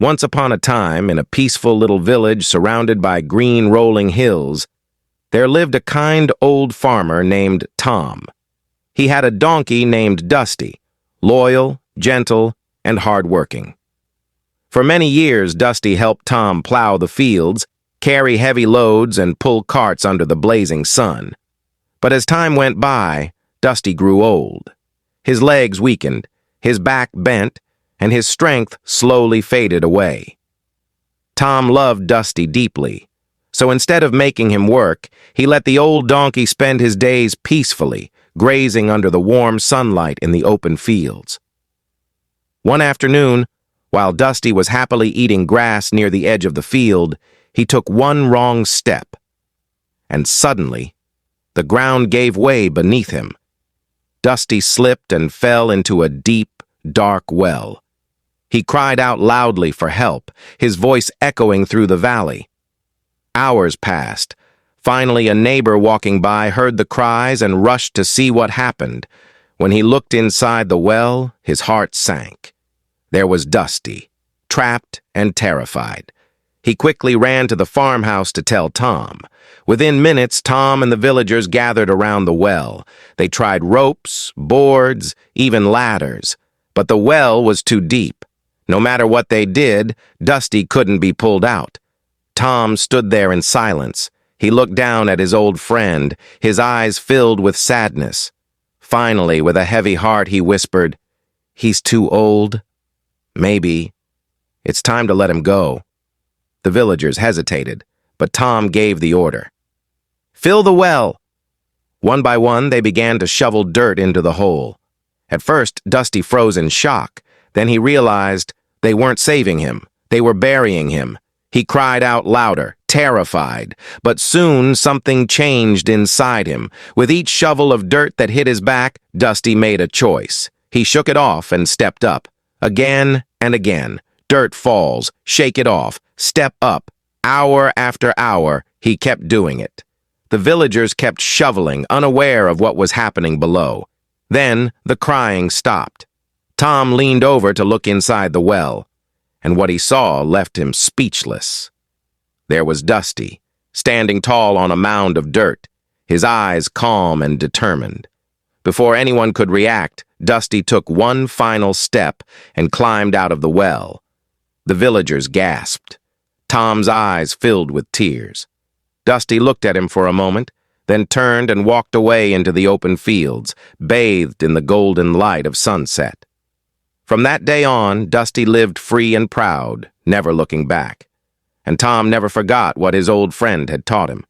Once upon a time, in a peaceful little village surrounded by green rolling hills, there lived a kind old farmer named Tom. He had a donkey named Dusty, loyal, gentle, and hard-working. For many years, Dusty helped Tom plow the fields, carry heavy loads, and pull carts under the blazing sun. But as time went by, Dusty grew old. His legs weakened, his back bent, and his strength slowly faded away. Tom loved Dusty deeply, so instead of making him work, he let the old donkey spend his days peacefully, grazing under the warm sunlight in the open fields. One afternoon, while Dusty was happily eating grass near the edge of the field, he took one wrong step, and suddenly, the ground gave way beneath him. Dusty slipped and fell into a deep, dark well. He cried out loudly for help, his voice echoing through the valley. Hours passed. Finally, a neighbor walking by heard the cries and rushed to see what happened. When he looked inside the well, his heart sank. There was Dusty, trapped and terrified. He quickly ran to the farmhouse to tell Tom. Within minutes, Tom and the villagers gathered around the well. They tried ropes, boards, even ladders. But the well was too deep. No matter what they did, Dusty couldn't be pulled out. Tom stood there in silence. He looked down at his old friend, his eyes filled with sadness. Finally, with a heavy heart, he whispered, "He's too old. Maybe. It's time to let him go." The villagers hesitated, but Tom gave the order. "Fill the well." One by one, they began to shovel dirt into the hole. At first, Dusty froze in shock. Then he realized they weren't saving him. They were burying him. He cried out louder, terrified. But soon something changed inside him. With each shovel of dirt that hit his back, Dusty made a choice. He shook it off and stepped up. Again and again. Dirt falls. Shake it off. Step up. Hour after hour, he kept doing it. The villagers kept shoveling, unaware of what was happening below. Then the crying stopped. Tom leaned over to look inside the well, and what he saw left him speechless. There was Dusty, standing tall on a mound of dirt, his eyes calm and determined. Before anyone could react, Dusty took one final step and climbed out of the well. The villagers gasped. Tom's eyes filled with tears. Dusty looked at him for a moment, then turned and walked away into the open fields, bathed in the golden light of sunset. From that day on, Dusty lived free and proud, never looking back. And Tom never forgot what his old friend had taught him.